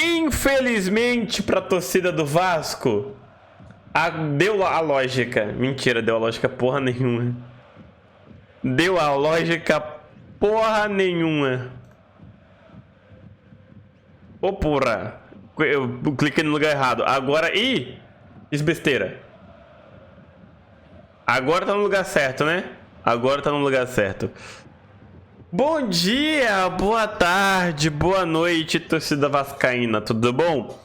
Infelizmente, pra torcida do Vasco, deu a lógica. Mentira, deu a lógica porra nenhuma. Deu a lógica porra nenhuma. Ô porra. Eu cliquei no lugar errado. Agora, fiz besteira. Agora tá no lugar certo, né? Agora tá no lugar certo. Bom dia, boa tarde, boa noite, torcida vascaína, tudo bom?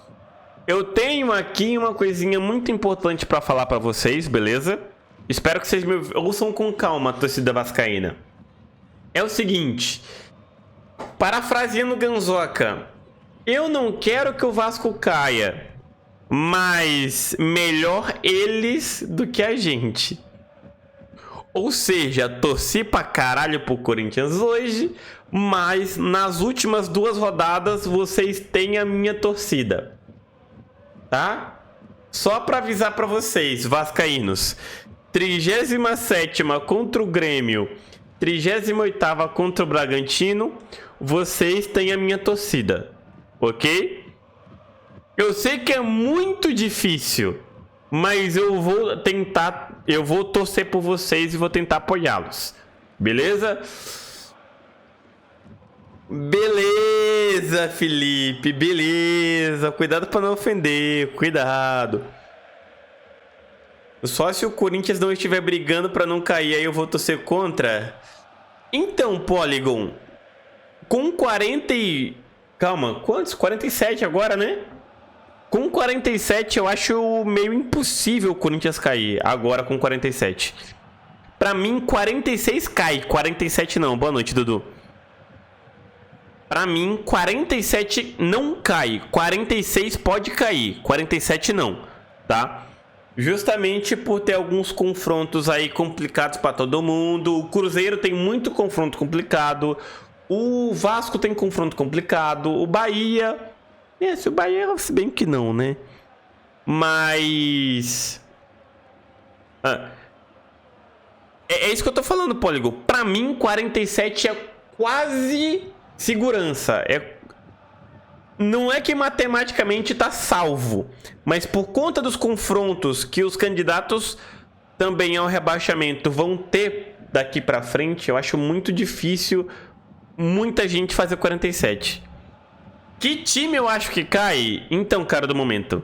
Eu tenho aqui uma coisinha muito importante pra falar pra vocês, beleza? Espero que vocês me ouçam com calma, torcida vascaína. É o seguinte, parafraseando Ganzoca, eu não quero que o Vasco caia, mas melhor eles do que a gente. Ou seja, torci pra caralho pro Corinthians hoje, mas nas últimas 2 rodadas vocês têm a minha torcida. Tá? Só pra avisar pra vocês, vascaínos. 37ª contra o Grêmio, 38ª contra o Bragantino, vocês têm a minha torcida. Ok? Eu sei que é muito difícil, mas eu vou tentar, eu vou torcer por vocês e vou tentar apoiá-los. Beleza? Beleza, Felipe, beleza. Cuidado para não ofender, cuidado. Só se o Corinthians não estiver brigando para não cair, aí eu vou torcer contra. Então, Polygon, com 40 e... Calma, quantos? 47 agora, né? Com 47, eu acho meio impossível o Corinthians cair. Agora com 47. Pra mim, 46 cai. 47 não. Boa noite, Dudu. Pra mim, 47 não cai. 46 pode cair. 47 não, tá? Justamente por ter alguns confrontos aí complicados pra todo mundo. O Cruzeiro tem muito confronto complicado. O Vasco tem confronto complicado. O Bahia... Se o Bahia, se bem que não, né? Mas... É isso que eu tô falando, Polygon. Pra mim, 47 é quase segurança. Não é que matematicamente tá salvo, mas por conta dos confrontos que os candidatos também ao rebaixamento vão ter daqui pra frente, eu acho muito difícil muita gente fazer 47. Que time eu acho que cai? Então, cara do momento,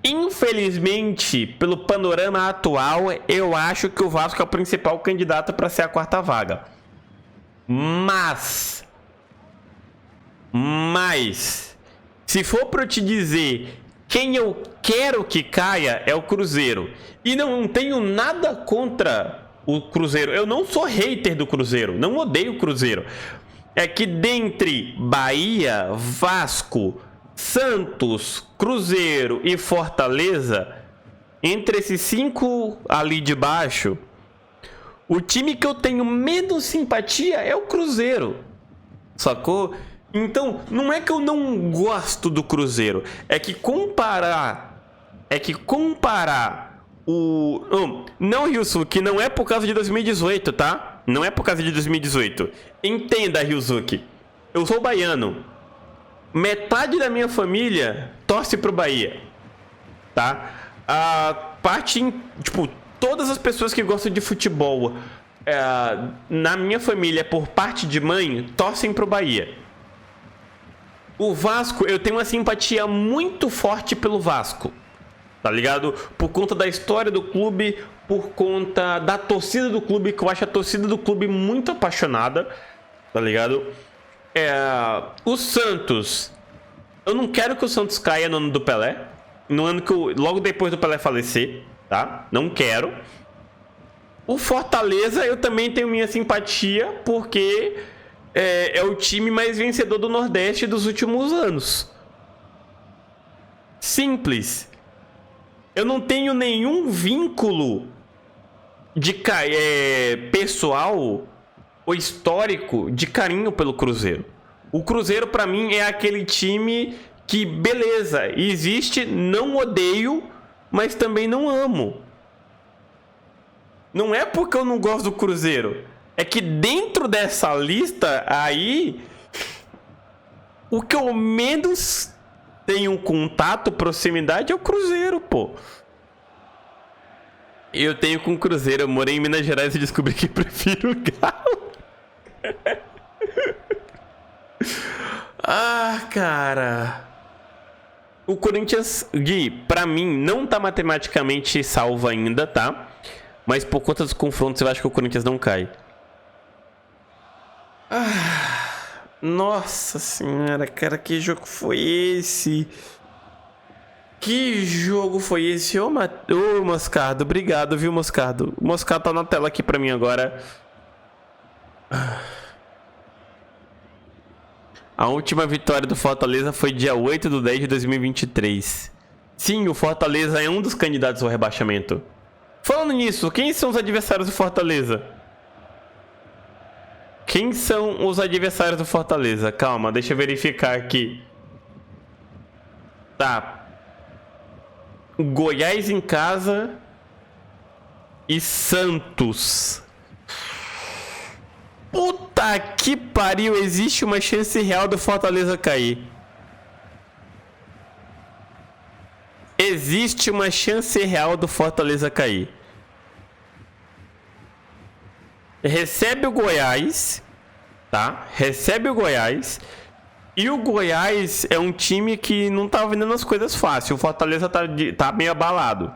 infelizmente, pelo panorama atual, eu acho que o Vasco é o principal candidato para ser a 4ª vaga. Mas, se for para eu te dizer quem eu quero que caia, é o Cruzeiro. E não tenho nada contra o Cruzeiro. Eu não sou hater do Cruzeiro, não odeio o Cruzeiro. É que dentre Bahia, Vasco, Santos, Cruzeiro e Fortaleza, entre esses 5 ali de baixo, o time que eu tenho menos simpatia é o Cruzeiro. Sacou? Então, não é que eu não gosto do Cruzeiro, é que comparar o... Não, Ryusuke, não é por causa de 2018, tá? Não é por causa de 2018. Entenda, Ryusuke. Eu sou baiano. Metade da minha família torce pro Bahia. Tá? A parte... Tipo, todas as pessoas que gostam de futebol na minha família, por parte de mãe, torcem pro Bahia. O Vasco, eu tenho uma simpatia muito forte pelo Vasco. Tá ligado? Por conta da história do clube, por conta da torcida do clube, que eu acho a torcida do clube muito apaixonada, tá ligado? O Santos, eu não quero que o Santos caia no ano do Pelé, no ano que logo depois do Pelé falecer, tá? Não quero. O Fortaleza, eu também tenho minha simpatia, porque é o time mais vencedor do Nordeste dos últimos anos. Simples. Eu não tenho nenhum vínculo de pessoal ou histórico de carinho pelo Cruzeiro. O Cruzeiro, pra mim, é aquele time que, beleza, existe, não odeio, mas também não amo. Não é porque eu não gosto do Cruzeiro. É que dentro dessa lista aí, o que eu menos tenho contato, proximidade, é o Cruzeiro, pô. Eu tenho com o Cruzeiro. Eu morei em Minas Gerais e descobri que prefiro o Galo. Ah, cara. O Corinthians, Gui, pra mim, não tá matematicamente salvo ainda, tá? Mas por conta dos confrontos, eu acho que o Corinthians não cai. Nossa senhora, cara, que jogo foi esse? Que jogo foi esse? Ô, Moscardo, obrigado, viu, Moscardo? O Moscardo tá na tela aqui pra mim agora. A última vitória do Fortaleza foi dia 8/10/2023. Sim, o Fortaleza é um dos candidatos ao rebaixamento. Falando nisso, quem são os adversários do Fortaleza? Quem são os adversários do Fortaleza? Calma, deixa eu verificar aqui. Tá. Goiás em casa e Santos. Puta que pariu, existe uma chance real do Fortaleza cair. Existe uma chance real do Fortaleza cair. Recebe o Goiás, tá? Recebe o Goiás. E o Goiás é um time que não tá vendendo as coisas fácil. O Fortaleza tá meio abalado.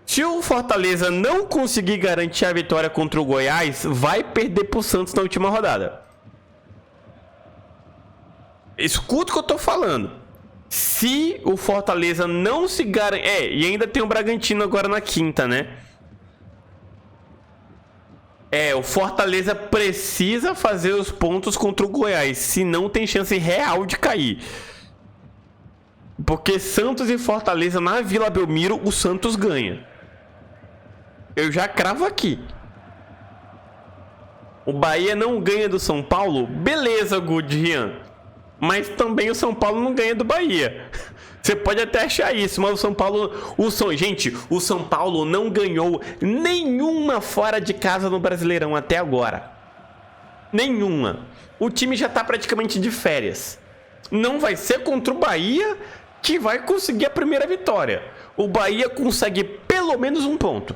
Se o Fortaleza não conseguir garantir a vitória contra o Goiás, vai perder pro Santos na última rodada. Escuta o que eu tô falando. Se o Fortaleza não se garantir... e ainda tem o Bragantino agora na quinta, né? O Fortaleza precisa fazer os pontos contra o Goiás, senão tem chance real de cair. Porque Santos e Fortaleza na Vila Belmiro, o Santos ganha. Eu já cravo aqui. O Bahia não ganha do São Paulo? Beleza, Gudrian. Mas também o São Paulo não ganha do Bahia. Você pode até achar isso, mas o São Paulo... Gente, o São Paulo não ganhou nenhuma fora de casa no Brasileirão até agora. Nenhuma. O time já tá praticamente de férias. Não vai ser contra o Bahia que vai conseguir a primeira vitória. O Bahia consegue pelo menos um ponto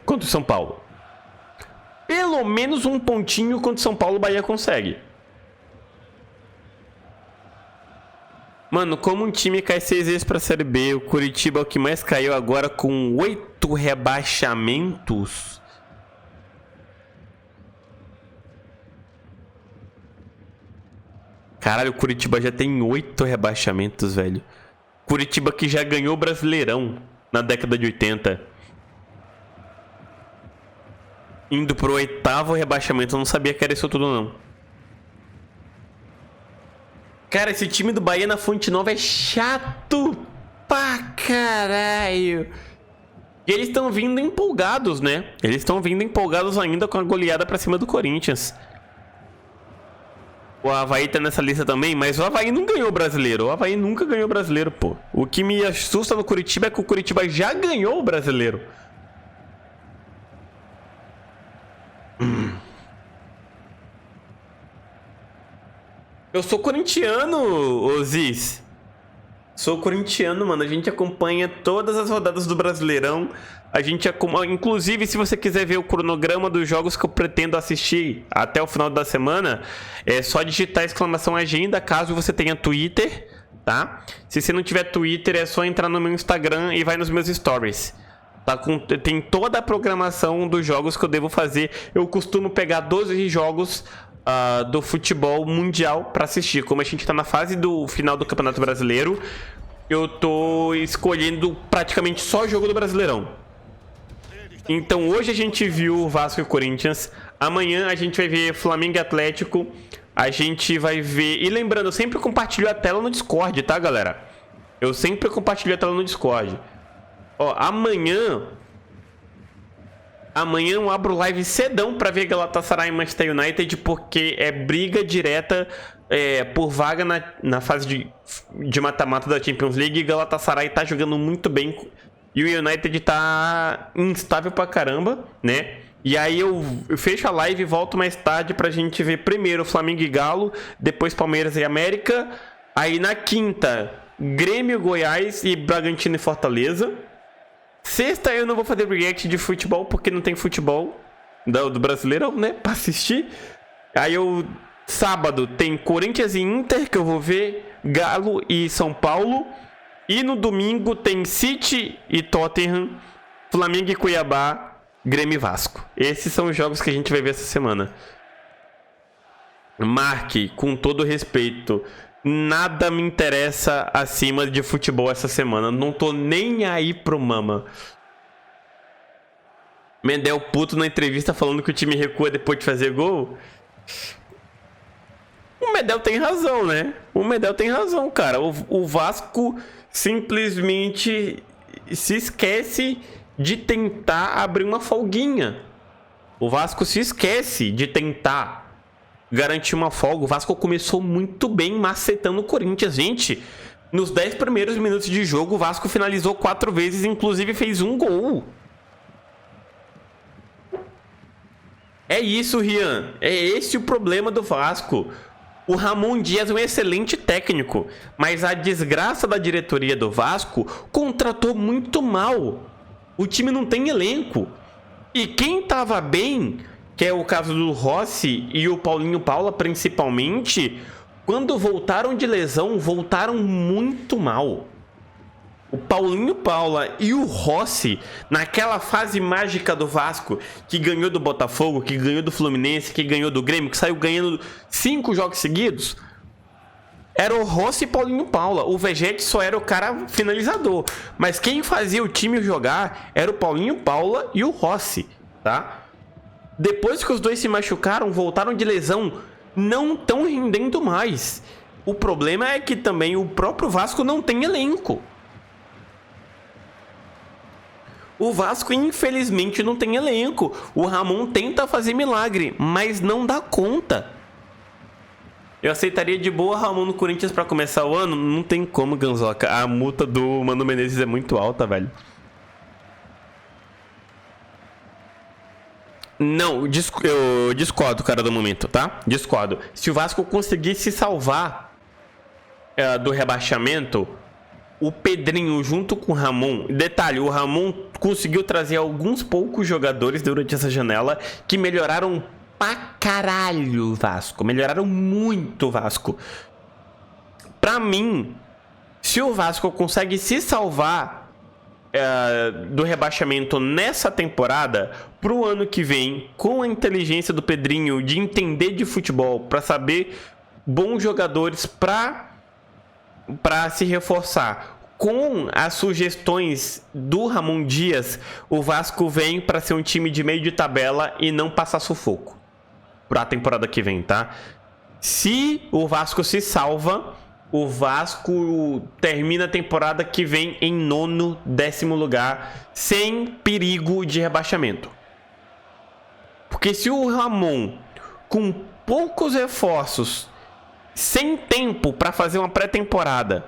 contra o São Paulo. Pelo menos um pontinho contra o São Paulo o Bahia consegue. Mano, como um time cai 6 vezes pra Série B, o Curitiba é o que mais caiu agora com 8 rebaixamentos. Caralho, o Curitiba já tem 8 rebaixamentos, velho. Curitiba que já ganhou o Brasileirão na década de 80. Indo pro 8º rebaixamento, eu não sabia que era isso tudo, não. Cara, esse time do Bahia na Fonte Nova é chato pra caralho. E eles estão vindo empolgados, né? Eles estão vindo empolgados ainda com a goleada pra cima do Corinthians. O Avaí tá nessa lista também, mas o Avaí não ganhou o Brasileiro. O Avaí nunca ganhou o Brasileiro, pô. O que me assusta no Curitiba é que o Curitiba já ganhou o Brasileiro. Eu sou corintiano, Ozis. Sou corintiano, mano. A gente acompanha todas as rodadas do Brasileirão. A gente inclusive, se você quiser ver o cronograma dos jogos que eu pretendo assistir até o final da semana, é só digitar !agenda, caso você tenha Twitter, tá? Se você não tiver Twitter, é só entrar no meu Instagram e vai nos meus stories. Tá? Tem toda a programação dos jogos que eu devo fazer. Eu costumo pegar 12 jogos do futebol mundial pra assistir. Como a gente tá na fase do final do Campeonato Brasileiro, eu tô escolhendo praticamente só o jogo do Brasileirão. Então hoje a gente viu Vasco e Corinthians. Amanhã a gente vai ver Flamengo e Atlético. A gente vai ver... E lembrando, eu sempre compartilho a tela no Discord, tá, galera? Eu sempre compartilho a tela no Discord. Ó, amanhã eu abro live cedão pra ver Galatasaray e Manchester United, porque é briga direta por vaga na fase de mata-mata da Champions League. E Galatasaray tá jogando muito bem e o United tá instável pra caramba, né? E aí eu fecho a live e volto mais tarde pra gente ver primeiro Flamengo e Galo, depois Palmeiras e América, Aí na quinta, Grêmio, Goiás e Bragantino e Fortaleza. Sexta eu não vou fazer react de futebol, porque não tem futebol do Brasileirão, né? Pra assistir. Aí sábado tem Corinthians e Inter, que eu vou ver. Galo e São Paulo. E no domingo tem City e Tottenham. Flamengo e Cuiabá. Grêmio e Vasco. Esses são os jogos que a gente vai ver essa semana. Marque, com todo respeito, nada me interessa acima de futebol essa semana. Não tô nem aí pro mama. Mendel puto na entrevista falando que o time recua depois de fazer gol. O Medel tem razão, né? O Medel tem razão, cara. O Vasco simplesmente se esquece de tentar abrir uma folguinha. O Vasco se esquece de tentar garantir uma folga. O Vasco começou muito bem macetando o Corinthians. Gente, nos 10 primeiros minutos de jogo, o Vasco finalizou 4 vezes, inclusive fez um gol. É isso, Rian. É esse o problema do Vasco. O Ramon Dias é um excelente técnico, mas a desgraça da diretoria do Vasco contratou muito mal. O time não tem elenco. E quem tava bem, que é o caso do Rossi e o Paulinho Paula principalmente, quando voltaram de lesão, voltaram muito mal. O Paulinho Paula e o Rossi, naquela fase mágica do Vasco, que ganhou do Botafogo, que ganhou do Fluminense, que ganhou do Grêmio, que saiu ganhando 5 jogos seguidos, era o Rossi e Paulinho Paula. O Vegete só era o cara finalizador, mas quem fazia o time jogar era o Paulinho Paula e o Rossi, tá? Depois que os dois se machucaram, voltaram de lesão, não estão rendendo mais. O problema é que também o próprio Vasco não tem elenco. O Vasco, infelizmente, não tem elenco. O Ramon tenta fazer milagre, mas não dá conta. Eu aceitaria de boa Ramon no Corinthians pra começar o ano? Não tem como, Ganzoca. A multa do Mano Menezes é muito alta, velho. Não, eu discordo, cara, do momento, tá? Discordo. Se o Vasco conseguir se salvar do rebaixamento, o Pedrinho junto com o Ramon... Detalhe, o Ramon conseguiu trazer alguns poucos jogadores durante essa janela que melhoraram pra caralho o Vasco. Melhoraram muito o Vasco. Pra mim, se o Vasco consegue se salvar do rebaixamento nessa temporada, pro ano que vem, com a inteligência do Pedrinho de entender de futebol, pra saber bons jogadores pra se reforçar, com as sugestões do Ramon Dias, o Vasco vem para ser um time de meio de tabela e não passar sufoco para a temporada que vem, tá? Se o Vasco se salva, o Vasco termina a temporada que vem em 9º, 10º lugar, sem perigo de rebaixamento. Porque se o Ramon, com poucos reforços, sem tempo para fazer uma pré-temporada,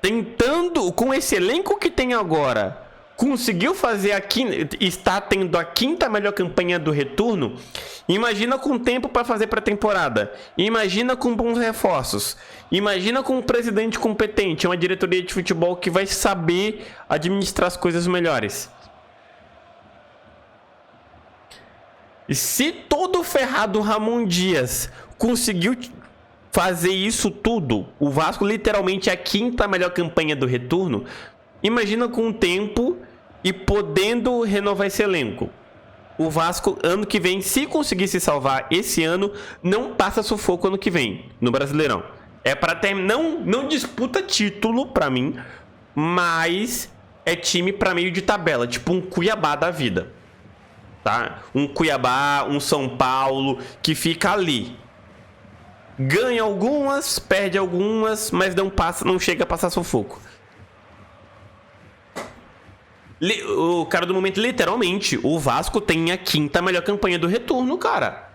tentando, com esse elenco que tem agora, conseguiu fazer está tendo a 5ª melhor campanha do retorno, imagina com tempo para fazer pré-temporada, imagina com bons reforços, imagina com um presidente competente, uma diretoria de futebol que vai saber administrar as coisas melhores. E se todo ferrado Ramon Dias conseguiu fazer isso tudo, o Vasco literalmente é a 5ª melhor campanha do retorno, imagina com o tempo e podendo renovar esse elenco. O Vasco, ano que vem, se conseguir se salvar esse ano, não passa sufoco ano que vem, no Brasileirão. É para ter, não disputa título pra mim, mas é time pra meio de tabela, tipo um Cuiabá da vida. Tá? Um Cuiabá, um São Paulo, que fica ali. Ganha algumas, perde algumas, mas não chega a passar sufoco. O cara do momento, literalmente, o Vasco tem a 5ª melhor campanha do retorno, cara.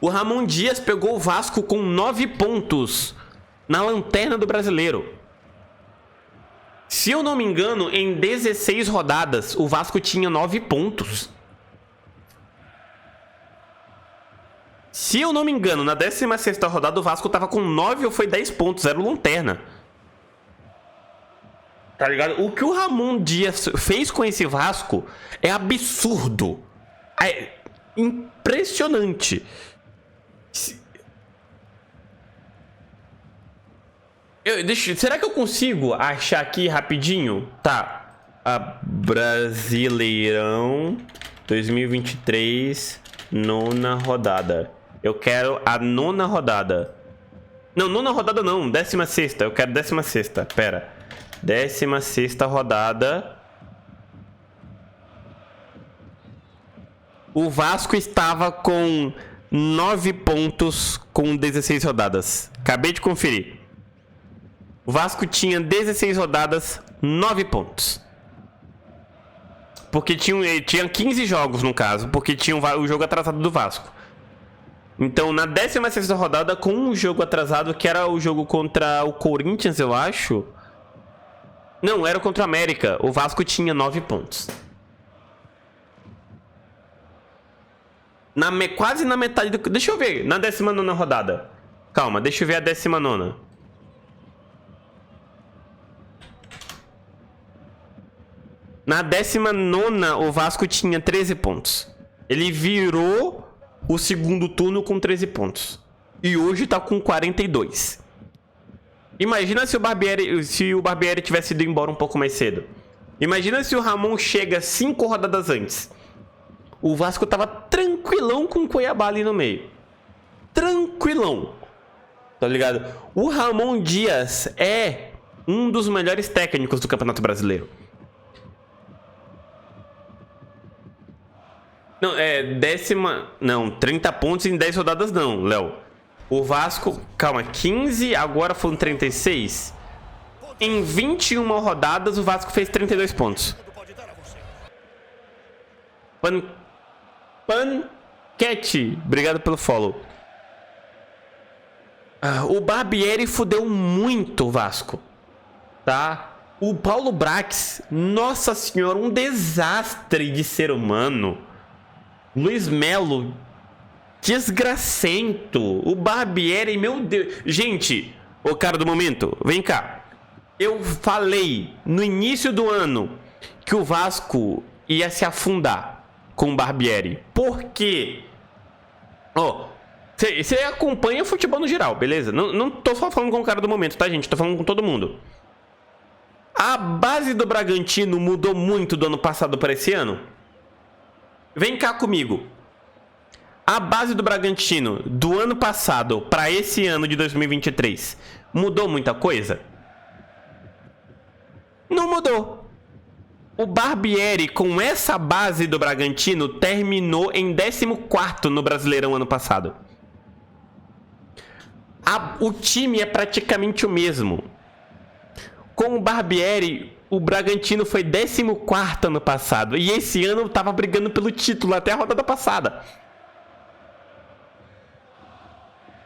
O Ramon Dias pegou o Vasco com 9 pontos na lanterna do Brasileiro. Se eu não me engano, em 16 rodadas, o Vasco tinha 9 pontos. Se eu não me engano, na 16ª rodada o Vasco tava com 9 ou foi 10 pontos, era o lanterna. Tá ligado? O que o Ramon Dias fez com esse Vasco é absurdo. É impressionante. Será que eu consigo achar aqui rapidinho? Tá. Brasileirão 2023, 9ª rodada. Eu quero a 9ª rodada. Não, 9ª rodada não, 16ª. Eu quero 16ª, pera. 16ª rodada. O Vasco estava com 9 pontos com 16 rodadas. Acabei de conferir. O Vasco tinha 16 rodadas, 9 pontos. Porque tinha 15 jogos no caso, porque tinha o jogo atrasado do Vasco. Então, na 16ª rodada, com um jogo atrasado, que era o jogo contra o Corinthians, eu acho. Não, era contra o América. O Vasco tinha 9 pontos. Quase na metade do... Deixa eu ver, na 19ª rodada. Calma, deixa eu ver a 19ª. Na 19ª, o Vasco tinha 13 pontos. Ele virou o segundo turno com 13 pontos. E hoje tá com 42. Imagina se o Barbieri tivesse ido embora um pouco mais cedo. Imagina se o Ramon chega 5 rodadas antes. O Vasco tava tranquilão com o Cuiabá ali no meio. Tranquilão. Tá ligado? O Ramon Dias é um dos melhores técnicos do Campeonato Brasileiro. Não, 30 pontos em 10 rodadas não, Léo. O Vasco, calma, 15, agora foram 36. Em 21 rodadas, o Vasco fez 32 pontos. Panquete, obrigado pelo follow. O Barbieri fudeu muito o Vasco, tá? O Paulo Brax, nossa senhora, um desastre de ser humano. Luiz Melo, desgracento. O Barbieri, meu Deus. Gente, o cara do momento, vem cá. Eu falei no início do ano que o Vasco ia se afundar com o Barbieri. Por quê? Você acompanha futebol no geral, beleza? Não tô só falando com o cara do momento, tá, gente? Tô falando com todo mundo. A base do Bragantino mudou muito do ano passado para esse ano? Vem cá comigo. A base do Bragantino do ano passado para esse ano de 2023 mudou muita coisa? Não mudou. O Barbieri, com essa base do Bragantino, terminou em 14º no Brasileirão ano passado. O time é praticamente o mesmo. Com o Barbieri, o Bragantino foi 14º ano passado. E esse ano tava brigando pelo título até a rodada passada.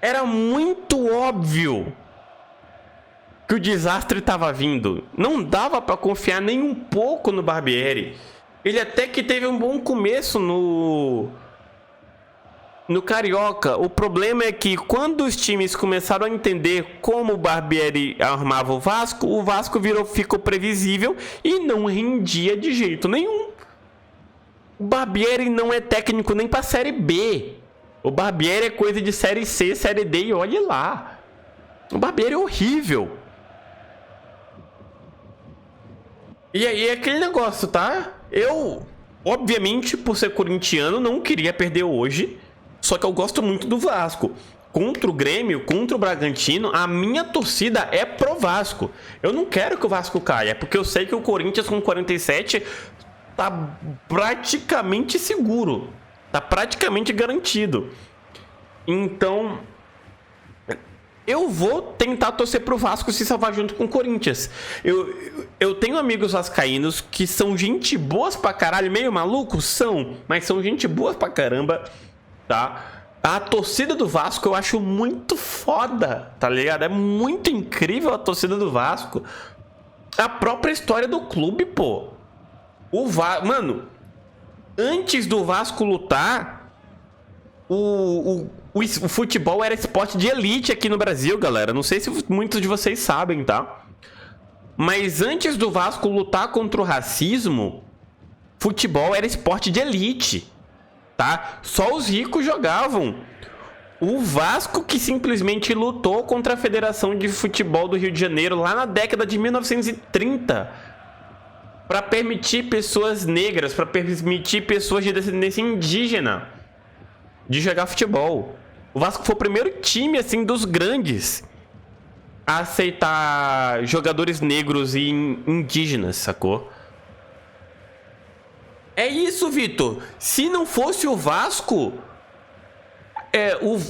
Era muito óbvio que o desastre tava vindo. Não dava pra confiar nem um pouco no Barbieri. Ele até que teve um bom começo no Carioca. O problema é que quando os times começaram a entender como o Barbieri armava o Vasco ficou previsível e não rendia de jeito nenhum. O Barbieri não é técnico nem pra Série B. O Barbieri é coisa de Série C, Série D e olhe lá. O Barbieri é horrível. E aí é aquele negócio, tá? Eu, obviamente, por ser corintiano, não queria perder hoje. Só que eu gosto muito do Vasco. Contra o Grêmio, contra o Bragantino, a minha torcida é pro Vasco. Eu não quero que o Vasco caia, porque eu sei que o Corinthians com 47 tá praticamente seguro. Tá praticamente garantido. Então, eu vou tentar torcer pro Vasco se salvar junto com o Corinthians. Eu tenho amigos vascaínos que são gente boas pra caralho, meio malucos, são, mas são gente boas pra caramba. Tá? A torcida do Vasco eu acho muito foda, tá ligado? É muito incrível a torcida do Vasco. A própria história do clube, pô. Mano, antes do Vasco lutar, o futebol era esporte de elite aqui no Brasil, galera. Não sei se muitos de vocês sabem, tá? Mas antes do Vasco lutar contra o racismo, futebol era esporte de elite, tá? Só os ricos jogavam. O Vasco que simplesmente lutou contra a Federação de Futebol do Rio de Janeiro lá na década de 1930 para permitir pessoas negras, para permitir pessoas de descendência indígena de jogar futebol. O Vasco foi o primeiro time, assim, dos grandes a aceitar jogadores negros e indígenas, sacou? É isso, Vitor. Se não fosse o Vasco,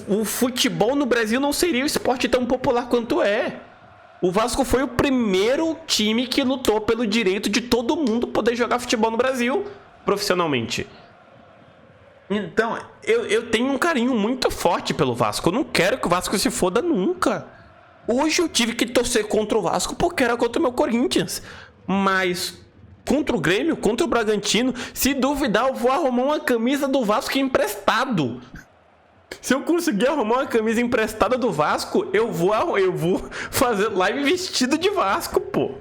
o futebol no Brasil não seria o esporte tão popular quanto é. O Vasco foi o primeiro time que lutou pelo direito de todo mundo poder jogar futebol no Brasil profissionalmente. Então, eu tenho um carinho muito forte pelo Vasco. Eu não quero que o Vasco se foda nunca. Hoje eu tive que torcer contra o Vasco porque era contra o meu Corinthians. Mas contra o Grêmio, contra o Bragantino, se duvidar, eu vou arrumar uma camisa do Vasco emprestado. Se eu conseguir arrumar uma camisa emprestada do Vasco, eu vou fazer live vestido de Vasco, pô.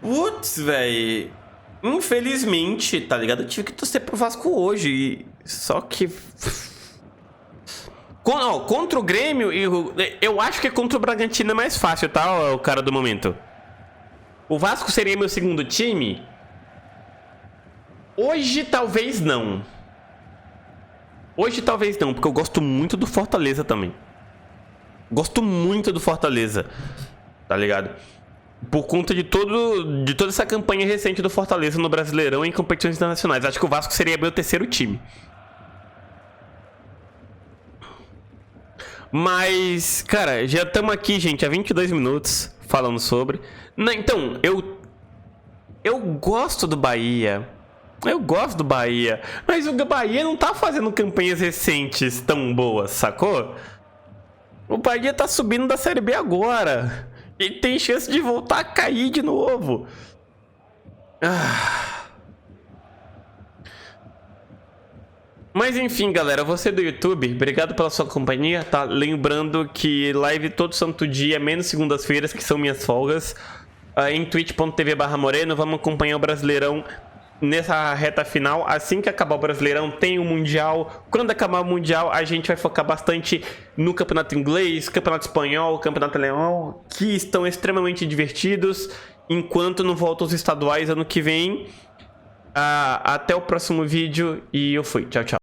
Putz, velho. Infelizmente, tá ligado? Eu tive que torcer pro Vasco hoje. Só que... Contra o Grêmio, eu acho que contra o Bragantino é mais fácil, tá? O cara do momento. O Vasco seria meu segundo time? Hoje, talvez não. Hoje, talvez não, porque eu gosto muito do Fortaleza também. Gosto muito do Fortaleza, tá ligado? Por conta de toda essa campanha recente do Fortaleza no Brasileirão e em competições internacionais. Acho que o Vasco seria meu terceiro time. Mas, cara, já estamos aqui, gente, há 22 minutos falando sobre. Não, então, eu gosto do Bahia. Eu gosto do Bahia. Mas o Bahia não tá fazendo campanhas recentes tão boas, sacou? O Bahia tá subindo da Série B agora. E tem chance de voltar a cair de novo. Mas enfim, galera, você do YouTube, obrigado pela sua companhia, tá? Lembrando que live todo santo dia, menos segundas-feiras, que são minhas folgas, em twitch.tv/moreno. Vamos acompanhar o Brasileirão nessa reta final. Assim que acabar o Brasileirão, tem o Mundial. Quando acabar o Mundial, a gente vai focar bastante no Campeonato Inglês, Campeonato Espanhol, Campeonato Alemão, que estão extremamente divertidos, enquanto não voltam os estaduais ano que vem. Até o próximo vídeo e eu fui. Tchau, tchau.